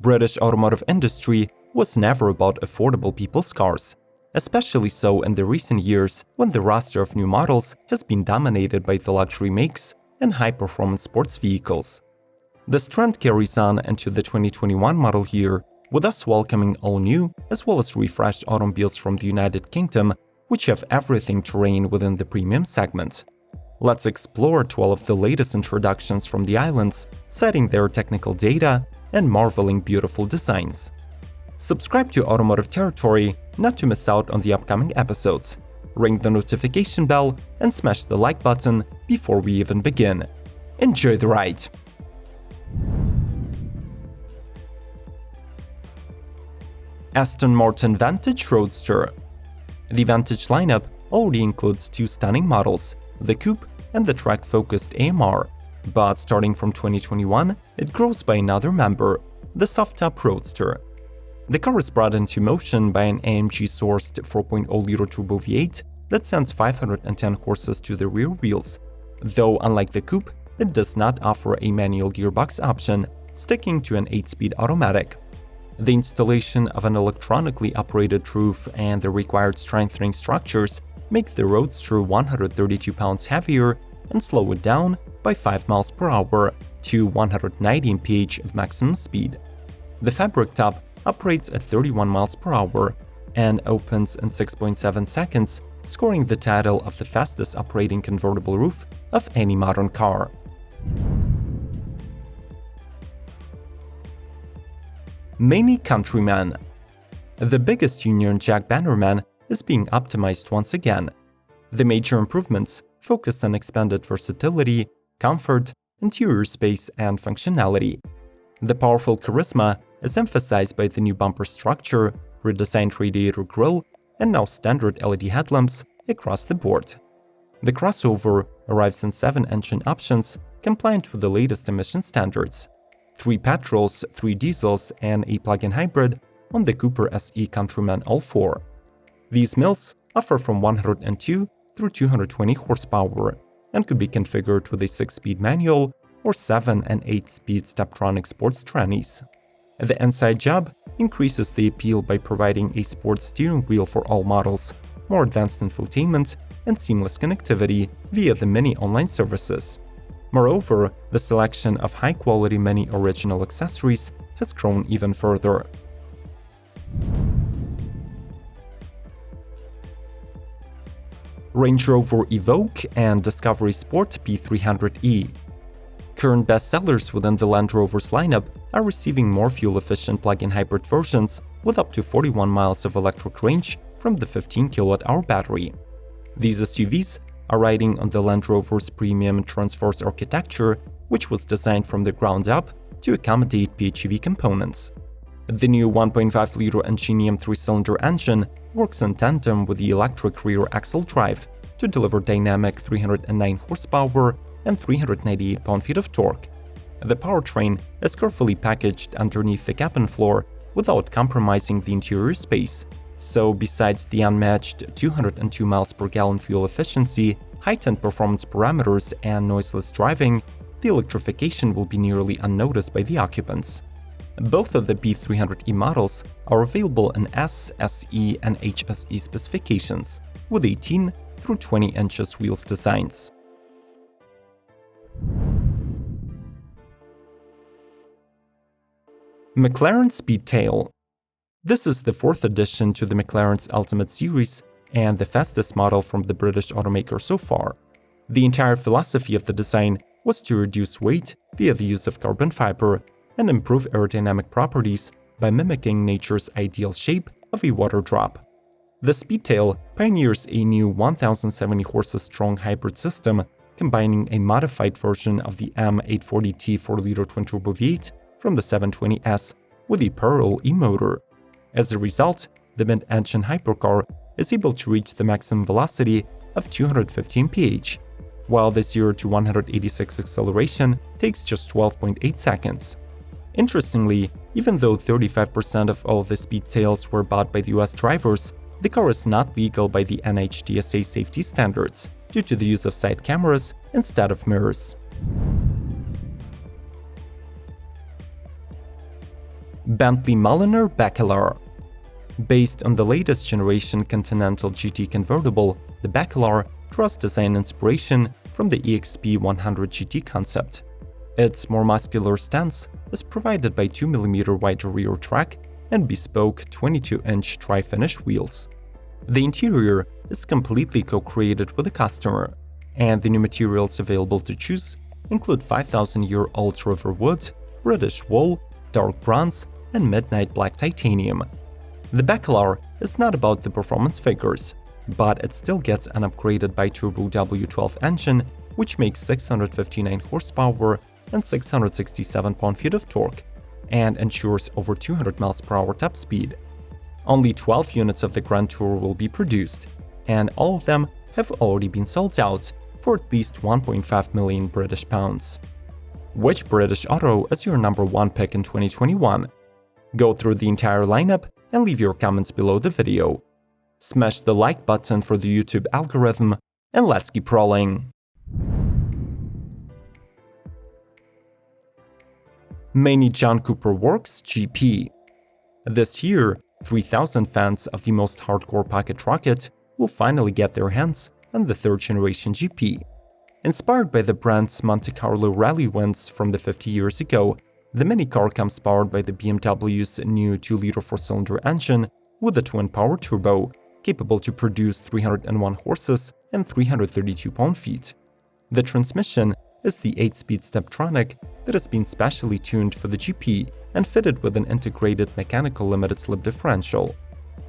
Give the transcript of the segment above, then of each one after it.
British automotive industry was never about affordable people's cars, especially so in the recent years when the roster of new models has been dominated by the luxury makes and high-performance sports vehicles. This trend carries on into the 2021 model year, with us welcoming all new as well as refreshed automobiles from the United Kingdom, which have everything to reign within the premium segment. Let's explore 12 of the latest introductions from the islands, citing their technical data and marveling beautiful designs. Subscribe to Automotive Territory not to miss out on the upcoming episodes. Ring the notification bell and smash the like button before we even begin. Enjoy the ride! Aston Martin Vantage Roadster. The Vantage lineup already includes two stunning models, the Coupe and the track-focused AMR, but starting from 2021, it grows by another member, the soft-top Roadster. The car is brought into motion by an AMG-sourced 4.0-liter turbo V8 that sends 510 horses to the rear wheels, though unlike the Coupe, it does not offer a manual gearbox option, sticking to an 8-speed automatic. The installation of an electronically operated roof and the required strengthening structures make the Roadster 132 pounds heavier and slow it down by 5 miles per hour to 190 mph of maximum speed. The fabric top operates at 31 miles per hour and opens in 6.7 seconds, scoring the title of the fastest operating convertible roof of any modern car. Mini Countryman. The biggest Union Jack Bannerman is being optimized once again. The major improvements focus on expanded versatility, comfort, interior space, and functionality. The powerful charisma is emphasized by the new bumper structure, redesigned radiator grille, and now standard LED headlamps across the board. The crossover arrives in 7 engine options, compliant with the latest emission standards: 3 petrols, 3 diesels, and a plug-in hybrid on the Cooper SE Countryman all 4. These mills offer from 102 through 220 horsepower and could be configured with a 6-speed manual or 7 and 8-speed Steptronic sports trannies. The inside job increases the appeal by providing a sports steering wheel for all models, more advanced infotainment, and seamless connectivity via the Mini online services. Moreover, the selection of high-quality Mini original accessories has grown even further. Range Rover Evoque and Discovery Sport P300e. Current bestsellers within the Land Rover's lineup are receiving more fuel-efficient plug-in hybrid versions with up to 41 miles of electric range from the 15 kWh battery. These SUVs are riding on the Land Rover's premium Transforce architecture, which was designed from the ground up to accommodate PHEV components. The new 1.5-liter Ingenium 3-cylinder engine works in tandem with the electric rear axle drive to deliver dynamic 309 horsepower and 398 pound-feet of torque. The powertrain is carefully packaged underneath the cabin floor without compromising the interior space. So besides the unmatched 202 miles per gallon fuel efficiency, heightened performance parameters, and noiseless driving, the electrification will be nearly unnoticed by the occupants. Both of the P300e models are available in S, SE, and HSE specifications, with 18 through 20 inches wheels designs. McLaren Speedtail. This is the 4th addition to the McLaren's Ultimate series and the fastest model from the British automaker so far. The entire philosophy of the design was to reduce weight via the use of carbon fiber and improve aerodynamic properties by mimicking nature's ideal shape of a water drop. The Speedtail pioneers a new 1,070 horses strong hybrid system, combining a modified version of the M840T 4-liter twin-turbo V8 from the 720S with a Pearl e-motor. As a result, the mid-engine hypercar is able to reach the maximum velocity of 215 mph, while the 0 to 186 acceleration takes just 12.8 seconds. Interestingly, even though 35% of all the Speedtails were bought by the US drivers, the car is not legal by the NHTSA safety standards due to the use of side cameras instead of mirrors. Bentley McLaren Bakalar. Based on the latest generation Continental GT convertible, the Bakalar draws design inspiration from the EXP 100 GT concept. Its more muscular stance is provided by 2mm wider rear track and bespoke 22-inch tri-finish wheels. The interior is completely co-created with the customer, and the new materials available to choose include 5,000-year-old river wood, British wool, dark bronze, and midnight black titanium. The Bakalar is not about the performance figures, but it still gets an upgraded bi-turbo W12 engine, which makes 659 horsepower and 667 pound-feet of torque, and ensures over 200 mph top speed. Only 12 units of the Grand Tour will be produced, and all of them have already been sold out for at least 1.5 million British pounds. Which British auto is your number one pick in 2021? Go through the entire lineup and leave your comments below the video. Smash the like button for the YouTube algorithm, and let's keep rolling. Mini John Cooper Works GP. This year, 3,000 fans of the most hardcore pocket rocket will finally get their hands on the third-generation GP. Inspired by the brand's Monte Carlo rally wins from the 50 years ago, the mini car comes powered by the BMW's new 2-liter 4-cylinder engine with a twin-power turbo, capable to produce 301 horses and 332 pound-feet. The transmission is the 8-speed Steptronic that has been specially tuned for the GP and fitted with an integrated mechanical limited-slip differential.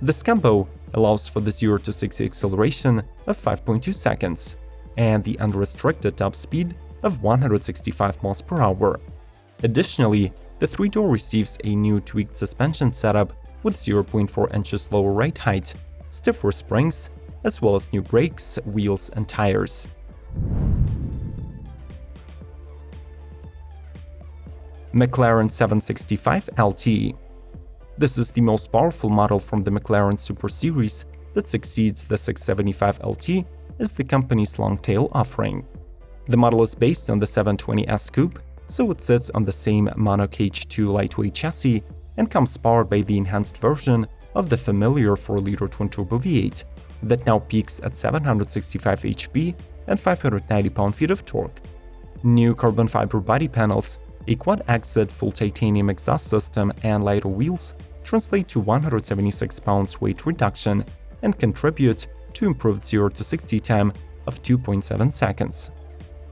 This combo allows for the 0 to 60 acceleration of 5.2 seconds and the unrestricted top speed of 165 mph. Additionally, the 3-door receives a new tweaked suspension setup with 0.4 inches lower ride height, stiffer springs, as well as new brakes, wheels, and tires. McLaren 765 LT. This is the most powerful model from the McLaren Super Series that succeeds the 675 LT as the company's long-tail offering. The model is based on the 720S Coupe, so it sits on the same monocage 2 lightweight chassis and comes powered by the enhanced version of the familiar 4-liter twin-turbo V8 that now peaks at 765 HP and 590 pound-feet of torque. New carbon fiber body panels, a quad-exit full titanium exhaust system, and lighter wheels translate to 176 pounds weight reduction and contribute to improved 0 to 60 time of 2.7 seconds.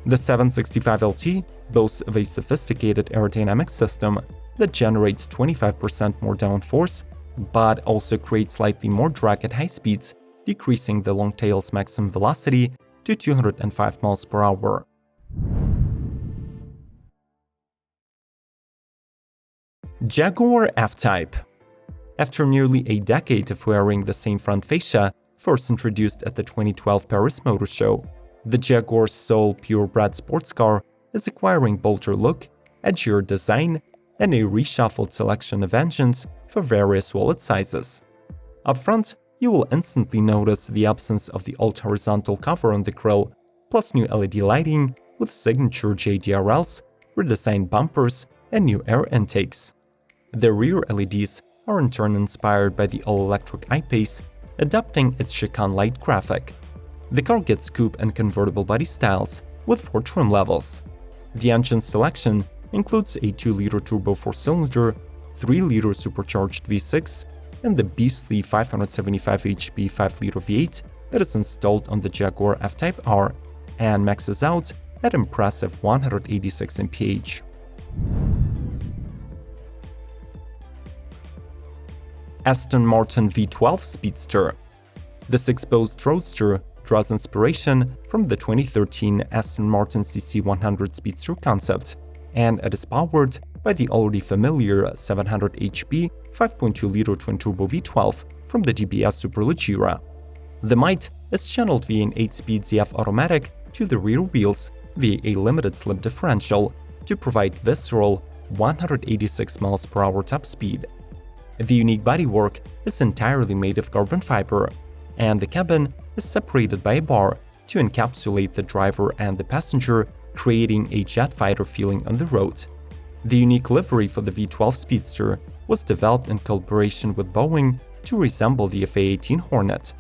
The 765 LT boasts of a sophisticated aerodynamic system that generates 25% more downforce, but also creates slightly more drag at high speeds, decreasing the long tail's maximum velocity to 205 mph. Jaguar FType. After nearly a decade of wearing the same front fascia, first introduced at the 2012 Paris Motor Show, the Jaguar's sole purebred sports car is acquiring bolder look, edgier design, and a reshuffled selection of engines for various wallet sizes. Up front, you will instantly notice the absence of the old horizontal cover on the grille, plus new LED lighting with signature JDRLs, redesigned bumpers, and new air intakes. The rear LEDs are in turn inspired by the all-electric I-Pace, adopting its Chicane light graphic. The car gets coupe and convertible body styles with 4 trim levels. The engine selection includes a 2-liter turbo 4-cylinder, 3-liter supercharged V6, and the beastly 575 HP 5-liter V8 that is installed on the Jaguar FType R and maxes out at impressive 186 mph. Aston Martin V12 Speedster. This exposed Roadster draws inspiration from the 2013 Aston Martin CC100 Speedster concept, and it is powered by the already familiar 700 HP 5.2-liter twin-turbo V12 from the GBS Superleggera. The might is channeled via an 8-speed ZF automatic to the rear wheels via a limited-slip differential to provide visceral 186 mph top speed. The unique bodywork is entirely made of carbon fiber, and the cabin is separated by a bar to encapsulate the driver and the passenger, creating a jet fighter feeling on the road. The unique livery for the V12 Speedster was developed in collaboration with Boeing to resemble the FA-18 Hornet.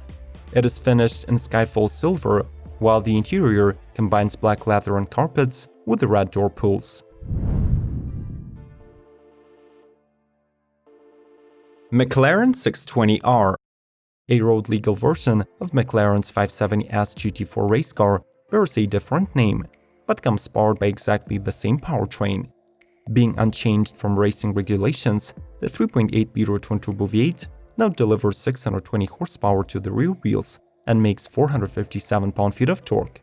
It is finished in skyfall silver, while the interior combines black leather and carpets with the red door pulls. McLaren 620R. A road-legal version of McLaren's 570S GT4 race car bears a different name, but comes powered by exactly the same powertrain. Being unchanged from racing regulations, the 3.8-liter twin-turbo V8 now delivers 620 horsepower to the rear wheels and makes 457 pound-feet of torque.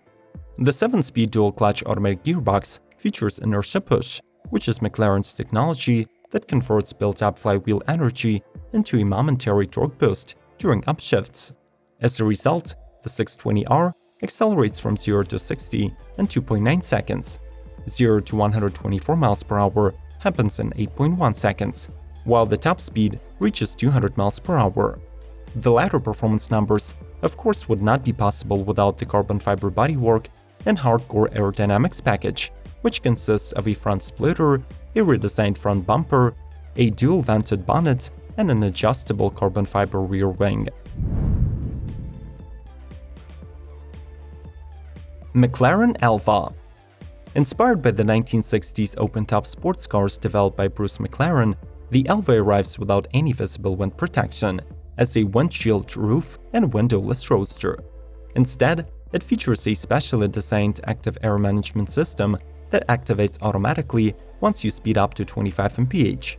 The 7-speed dual-clutch automatic gearbox features inertia push, which is McLaren's technology that converts built-up flywheel energy into a momentary torque boost during upshifts. As a result, the 620R accelerates from 0 to 60 in 2.9 seconds. 0 to 124 miles per hour happens in 8.1 seconds, while the top speed reaches 200 miles per hour. The latter performance numbers, of course, would not be possible without the carbon fiber bodywork and hardcore aerodynamics package, which consists of a front splitter, a redesigned front bumper, a dual-vented bonnet, and an adjustable carbon fiber rear wing. McLaren Alma. Inspired by the 1960s open-top sports cars developed by Bruce McLaren, the Alma arrives without any visible wind protection, as a windshield roof and windowless roadster. Instead, it features a specially designed active air management system that activates automatically once you speed up to 25 mph.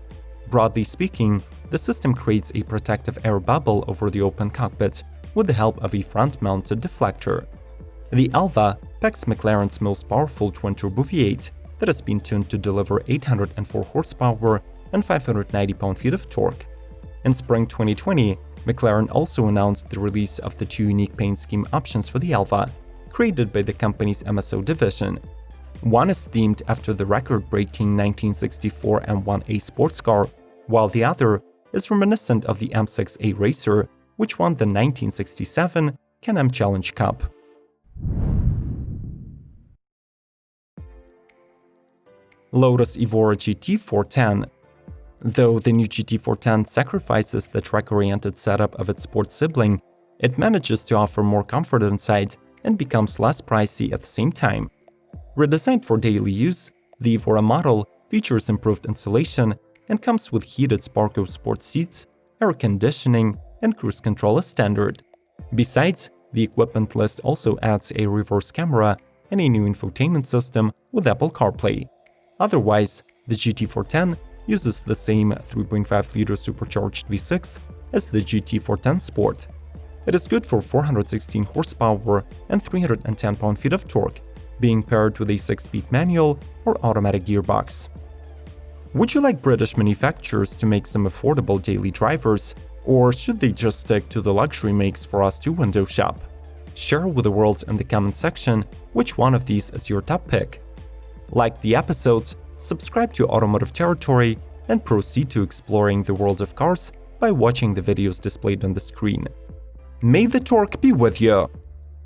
Broadly speaking, the system creates a protective air bubble over the open cockpit with the help of a front-mounted deflector. The Alma packs McLaren's most powerful twin-turbo V8 that has been tuned to deliver 804 horsepower and 590 pound-feet of torque. In spring 2020, McLaren also announced the release of the two unique paint scheme options for the Alma, created by the company's MSO division. One is themed after the record-breaking 1964 M1A sports car, while the other is reminiscent of the M6A Racer, which won the 1967 Can-Am Challenge Cup. Lotus Evora GT410. Though the new GT410 sacrifices the track-oriented setup of its sports sibling, it manages to offer more comfort inside and becomes less pricey at the same time. Redesigned for daily use, the Evora model features improved insulation and comes with heated Sparco sports seats, air conditioning, and cruise control as standard. Besides, the equipment list also adds a reverse camera and a new infotainment system with Apple CarPlay. Otherwise, the GT410 uses the same 3.5-liter supercharged V6 as the GT410 Sport. It is good for 416 horsepower and 310 pound-feet of torque, being paired with a 6-speed manual or automatic gearbox. Would you like British manufacturers to make some affordable daily drivers, or should they just stick to the luxury makes for us to window shop? Share with the world in the comment section which one of these is your top pick. Like the episodes, subscribe to Automotive Territory, and proceed to exploring the world of cars by watching the videos displayed on the screen. May the torque be with you!